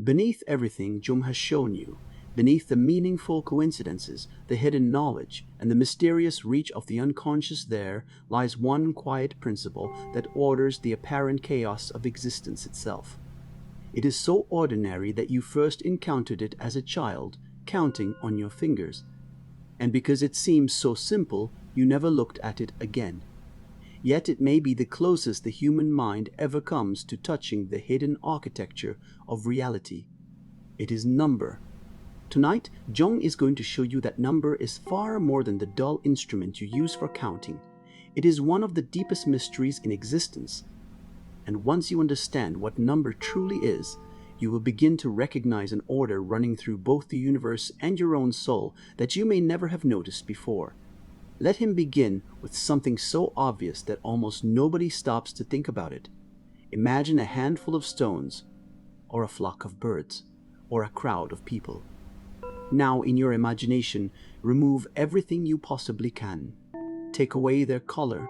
Beneath everything Jung has shown you, beneath the meaningful coincidences, the hidden knowledge, and the mysterious reach of the unconscious, there lies one quiet principle that orders the apparent chaos of existence itself. It is so ordinary that you first encountered it as a child, counting on your fingers. And because it seems so simple, you never looked at it again. Yet it may be the closest the human mind ever comes to touching the hidden architecture of reality. It is number. Tonight, Jung is going to show you that number is far more than the dull instrument you use for counting. It is one of the deepest mysteries in existence. And once you understand what number truly is, you will begin to recognize an order running through both the universe and your own soul that you may never have noticed before. Let him begin with something so obvious that almost nobody stops to think about it. Imagine a handful of stones, or a flock of birds, or a crowd of people. Now, in your imagination, remove everything you possibly can. Take away their color,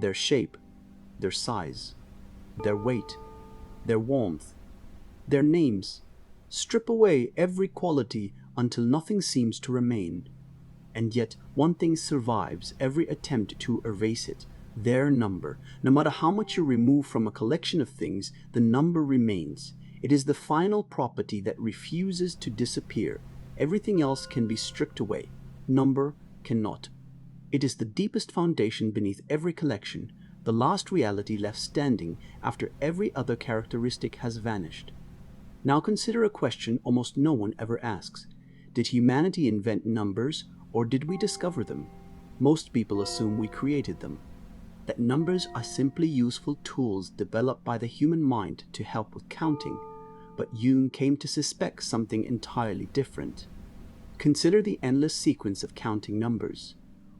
their shape, their size, their weight, their warmth, their names. Strip away every quality until nothing seems to remain. And yet, one thing survives every attempt to erase it: their number. No matter how much you remove from a collection of things, the number remains. It is the final property that refuses to disappear. Everything else can be stripped away. Number cannot. It is the deepest foundation beneath every collection, the last reality left standing after every other characteristic has vanished. Now consider a question almost no one ever asks. Did humanity invent numbers, or did we discover them? Most people assume we created them. That numbers are simply useful tools developed by the human mind to help with counting. But Jung came to suspect something entirely different. Consider the endless sequence of counting numbers.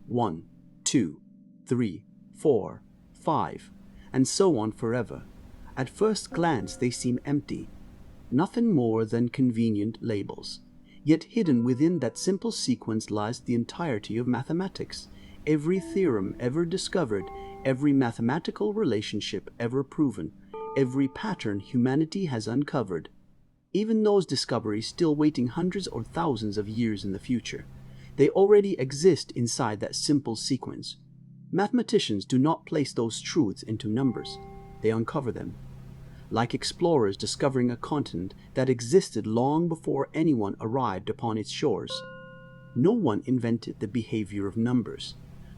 1, 2, 3, 4, 5, and so on forever. At first glance they seem empty, nothing more than convenient labels. Yet hidden within that simple sequence lies the entirety of mathematics. Every theorem ever discovered, every mathematical relationship ever proven, every pattern humanity has uncovered. Even those discoveries still waiting hundreds or thousands of years in the future. They already exist inside that simple sequence. Mathematicians do not place those truths into numbers. They uncover them. Like explorers discovering a continent that existed long before anyone arrived upon its shores. No one invented the behavior of numbers.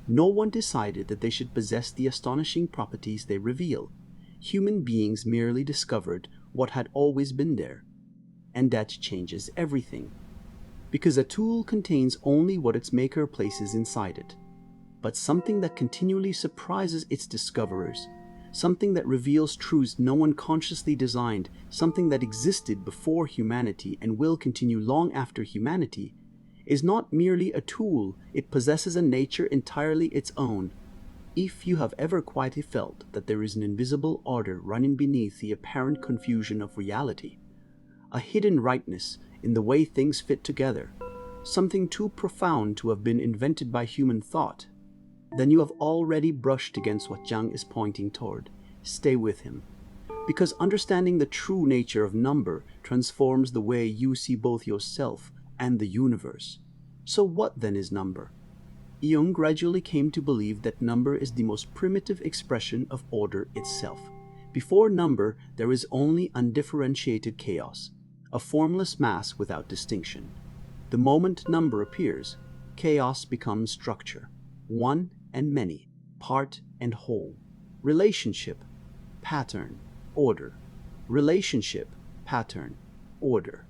No one decided that they should possess the astonishing properties they reveal. Human beings merely discovered what had always been there. And that changes everything. Because a tool contains only what its maker places inside it. But something that continually surprises its discoverers, something that reveals truths no one consciously designed, something that existed before humanity and will continue long after humanity, is not merely a tool, it possesses a nature entirely its own. If you have ever quietly felt that there is an invisible order running beneath the apparent confusion of reality, a hidden rightness in the way things fit together, something too profound to have been invented by human thought, then you have already brushed against what Jung is pointing toward. Stay with him. Because understanding the true nature of number transforms the way you see both yourself and the universe. So what then is number? Jung gradually came to believe that number is the most primitive expression of order itself. Before number, there is only undifferentiated chaos, a formless mass without distinction. The moment number appears, chaos becomes structure, one and many, part and whole, relationship, pattern, order, relationship, pattern, order.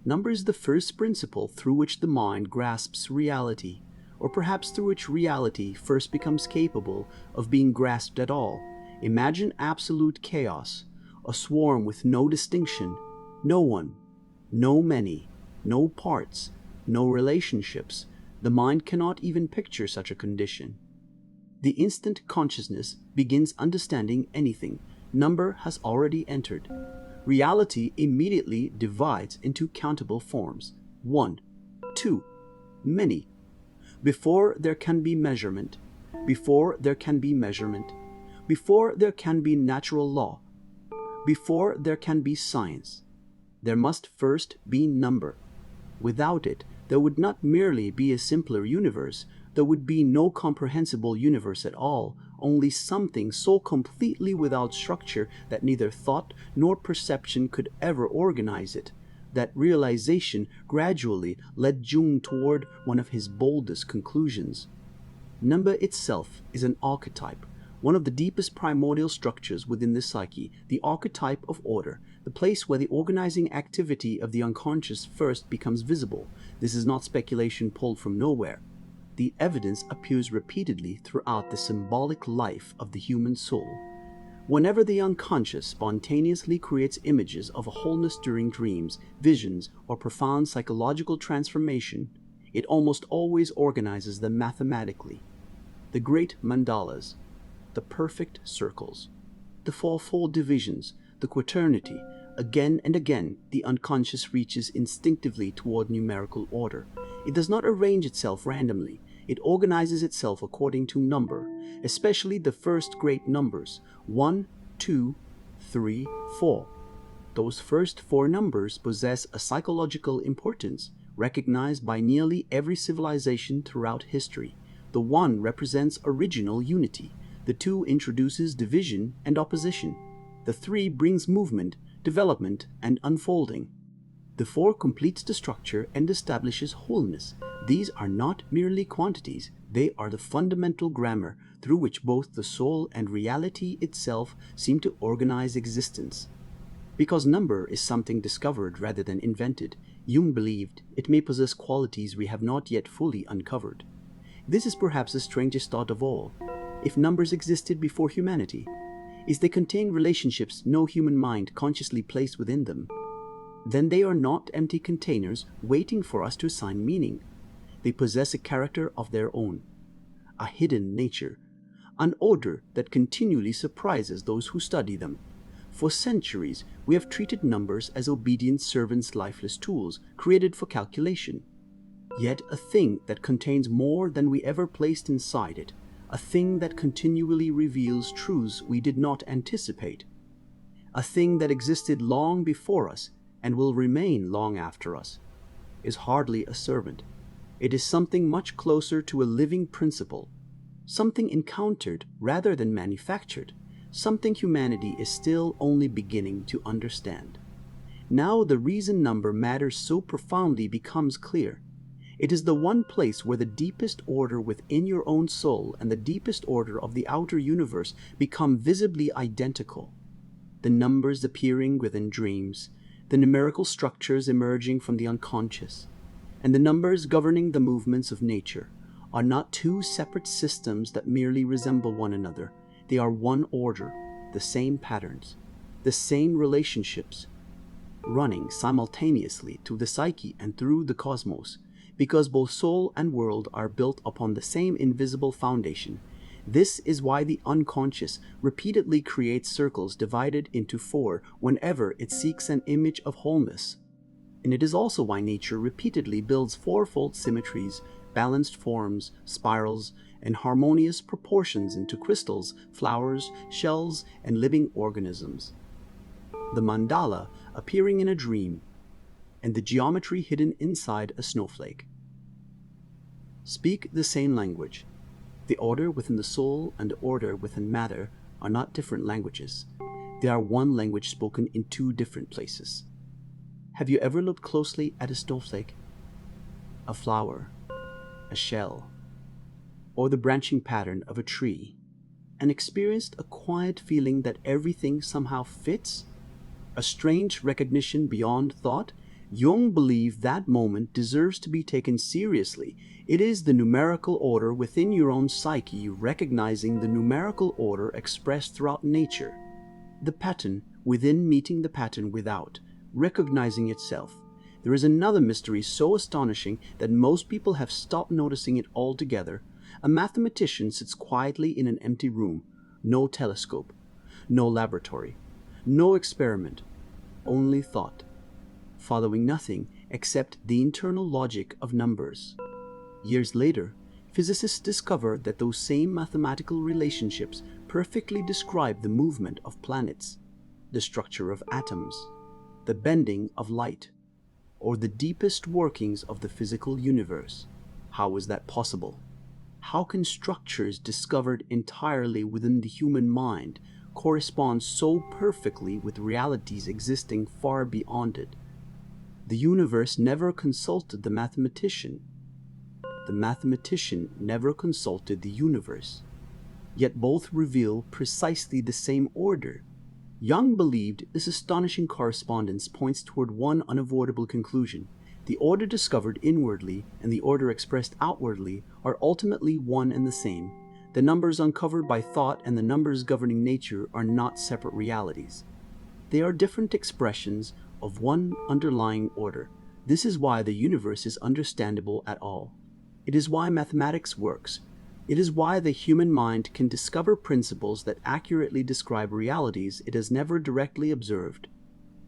Number is the first principle through which the mind grasps reality, or perhaps through which reality first becomes capable of being grasped at all. Imagine absolute chaos, a swarm with no distinction, no one, no many, no parts, no relationships. The mind cannot even picture such a condition. The instant consciousness begins understanding anything, number has already entered. Reality immediately divides into countable forms. 1, 2, many. Before there can be measurement, before there can be measurement, before there can be natural law, before there can be science, There must first be number. Without it, there would not merely be a simpler universe, there would be no comprehensible universe at all, only something so completely without structure that neither thought nor perception could ever organize it. That realization gradually led Jung toward one of his boldest conclusions. Number itself is an archetype, one of the deepest primordial structures within the psyche, the archetype of order, the place where the organizing activity of the unconscious first becomes visible. This is not speculation pulled from nowhere. The evidence appears repeatedly throughout the symbolic life of the human soul. Whenever the unconscious spontaneously creates images of a wholeness during dreams, visions, or profound psychological transformation, it almost always organizes them mathematically. The great mandalas, the perfect circles, the fourfold divisions, the quaternity, again and again the unconscious reaches instinctively toward numerical order. It does not arrange itself randomly. It organizes itself according to number, especially the first great numbers, 1, 2, 3, 4. Those first four numbers possess a psychological importance, recognized by nearly every civilization throughout history. The 1 represents original unity. The 2 introduces division and opposition. The 3 brings movement, development, and unfolding. The 4 completes the structure and establishes wholeness. These are not merely quantities, they are the fundamental grammar through which both the soul and reality itself seem to organize existence. Because number is something discovered rather than invented, Jung believed it may possess qualities we have not yet fully uncovered. This is perhaps the strangest thought of all. If numbers existed before humanity, is they contain relationships no human mind consciously placed within them, then they are not empty containers waiting for us to assign meaning. They possess a character of their own, a hidden nature, an order that continually surprises those who study them. For centuries, we have treated numbers as obedient servants, lifeless tools created for calculation. Yet a thing that contains more than we ever placed inside it, a thing that continually reveals truths we did not anticipate, a thing that existed long before us and will remain long after us, is hardly a servant. It is something much closer to a living principle, something encountered rather than manufactured, something humanity is still only beginning to understand. Now the reason number matters so profoundly becomes clear. It is the one place where the deepest order within your own soul and the deepest order of the outer universe become visibly identical. The numbers appearing within dreams, the numerical structures emerging from the unconscious, and the numbers governing the movements of nature are not two separate systems that merely resemble one another. They are one order, the same patterns, the same relationships, running simultaneously through the psyche and through the cosmos, because both soul and world are built upon the same invisible foundation. This is why the unconscious repeatedly creates circles divided into 4 whenever it seeks an image of wholeness. And it is also why nature repeatedly builds fourfold symmetries, balanced forms, spirals, and harmonious proportions into crystals, flowers, shells, and living organisms. The mandala appearing in a dream, and the geometry hidden inside a snowflake speak the same language. The order within the soul and the order within matter are not different languages. They are one language spoken in 2 different places. Have you ever looked closely at a snowflake, a flower, a shell, or the branching pattern of a tree, and experienced a quiet feeling that everything somehow fits? A strange recognition beyond thought? Jung believed that moment deserves to be taken seriously. It is the numerical order within your own psyche recognizing the numerical order expressed throughout nature. The pattern within meeting the pattern without, recognizing itself. There is another mystery so astonishing that most people have stopped noticing it altogether. A mathematician sits quietly in an empty room. No telescope, no laboratory, no experiment, only thought, following nothing except the internal logic of numbers. Years later, physicists discovered that those same mathematical relationships perfectly describe the movement of planets, the structure of atoms, the bending of light, or the deepest workings of the physical universe. How is that possible? How can structures discovered entirely within the human mind correspond so perfectly with realities existing far beyond it? The universe never consulted the mathematician. The mathematician never consulted the universe. Yet both reveal precisely the same order. Jung believed this astonishing correspondence points toward one unavoidable conclusion. The order discovered inwardly and the order expressed outwardly are ultimately one and the same. The numbers uncovered by thought and the numbers governing nature are not separate realities. They are different expressions of one underlying order. This is why the universe is understandable at all. It is why mathematics works. It is why the human mind can discover principles that accurately describe realities it has never directly observed.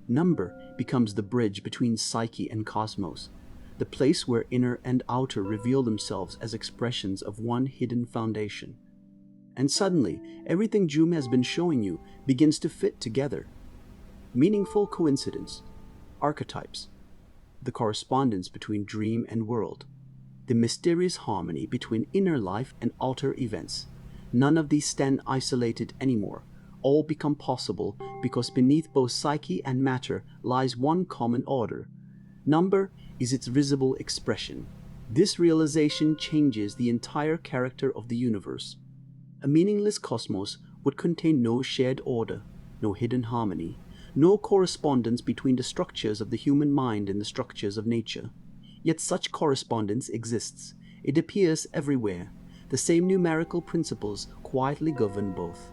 Number becomes the bridge between psyche and cosmos, the place where inner and outer reveal themselves as expressions of one hidden foundation. And suddenly, everything Jung has been showing you begins to fit together. Meaningful coincidence, archetypes, the correspondence between dream and world, the mysterious harmony between inner life and outer events. None of these stand isolated anymore. All become possible because beneath both psyche and matter lies one common order. Number is its visible expression. This realization changes the entire character of the universe. A meaningless cosmos would contain no shared order, no hidden harmony, no correspondence between the structures of the human mind and the structures of nature. Yet such correspondence exists. It appears everywhere. The same numerical principles quietly govern both.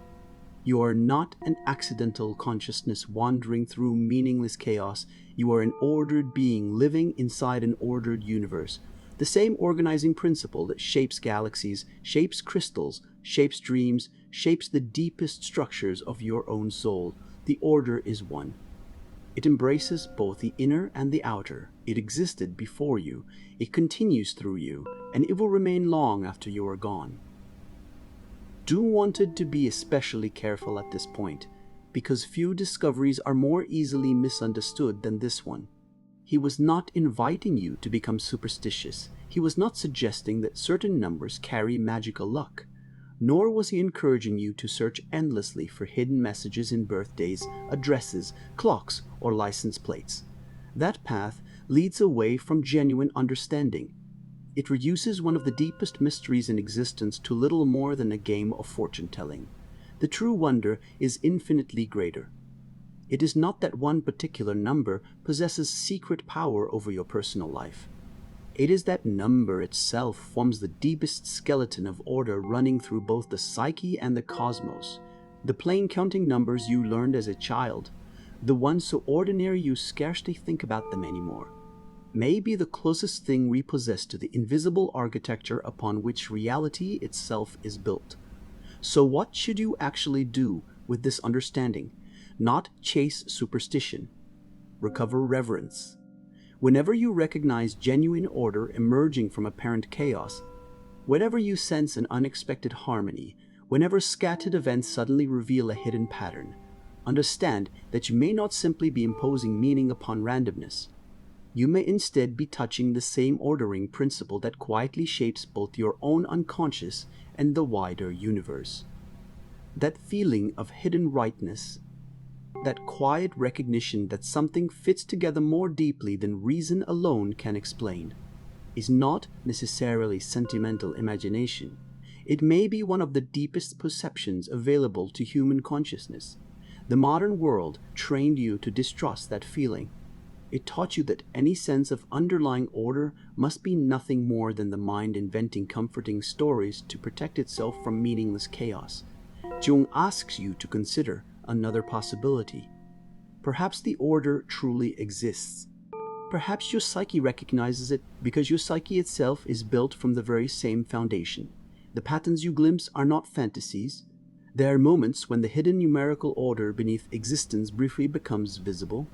You are not an accidental consciousness wandering through meaningless chaos. You are an ordered being living inside an ordered universe. The same organizing principle that shapes galaxies, shapes crystals, shapes dreams, shapes the deepest structures of your own soul. The order is one. It embraces both the inner and the outer. It existed before you, it continues through you, and it will remain long after you are gone. Jung wanted to be especially careful at this point, because few discoveries are more easily misunderstood than this one. He was not inviting you to become superstitious. He was not suggesting that certain numbers carry magical luck. Nor was he encouraging you to search endlessly for hidden messages in birthdays, addresses, clocks, or license plates. That path leads away from genuine understanding. It reduces one of the deepest mysteries in existence to little more than a game of fortune-telling. The true wonder is infinitely greater. It is not that one particular number possesses secret power over your personal life. It is that number itself forms the deepest skeleton of order running through both the psyche and the cosmos. The plain counting numbers you learned as a child, the ones so ordinary you scarcely think about them anymore, may be the closest thing we possess to the invisible architecture upon which reality itself is built. So what should you actually do with this understanding? Not chase superstition. Recover reverence. Whenever you recognize genuine order emerging from apparent chaos, whenever you sense an unexpected harmony, whenever scattered events suddenly reveal a hidden pattern, understand that you may not simply be imposing meaning upon randomness. You may instead be touching the same ordering principle that quietly shapes both your own unconscious and the wider universe. That feeling of hidden rightness, that quiet recognition that something fits together more deeply than reason alone can explain, is not necessarily sentimental imagination. It may be one of the deepest perceptions available to human consciousness. The modern world trained you to distrust that feeling. It taught you that any sense of underlying order must be nothing more than the mind inventing comforting stories to protect itself from meaningless chaos. Jung asks you to consider another possibility. Perhaps the order truly exists. Perhaps your psyche recognizes it because your psyche itself is built from the very same foundation. The patterns you glimpse are not fantasies. There are moments when the hidden numerical order beneath existence briefly becomes visible.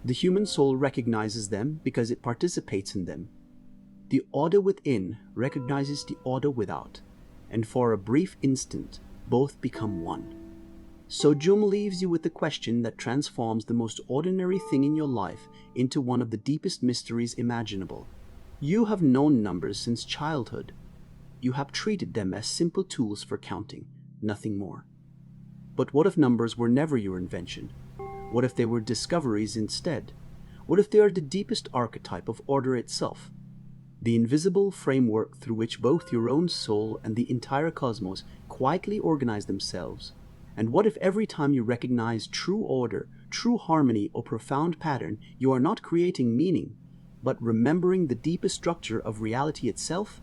The human soul recognizes them because it participates in them. The order within recognizes the order without, and for a brief instant, both become one. So Jung leaves you with the question that transforms the most ordinary thing in your life into one of the deepest mysteries imaginable. You have known numbers since childhood. You have treated them as simple tools for counting, nothing more. But what if numbers were never your invention? What if they were discoveries instead? What if they are the deepest archetype of order itself? The invisible framework through which both your own soul and the entire cosmos quietly organize themselves? And what if every time you recognize true order, true harmony, or profound pattern, you are not creating meaning, but remembering the deepest structure of reality itself?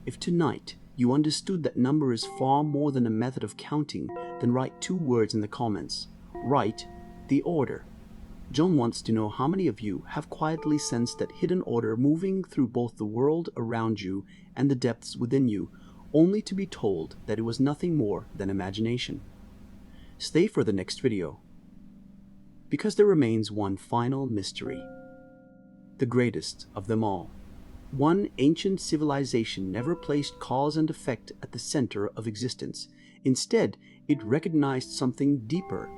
If tonight you understood that number is far more than a method of counting, then write 2 words in the comments. Write the order. Jung wants to know how many of you have quietly sensed that hidden order moving through both the world around you and the depths within you, only to be told that it was nothing more than imagination. Stay for the next video, because there remains one final mystery, the greatest of them all. One ancient civilization never placed cause and effect at the center of existence. Instead, it recognized something deeper,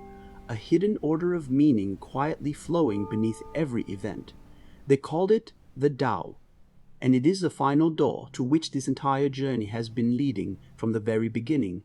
a hidden order of meaning quietly flowing beneath every event. They called it the Tao, and it is the final door to which this entire journey has been leading from the very beginning.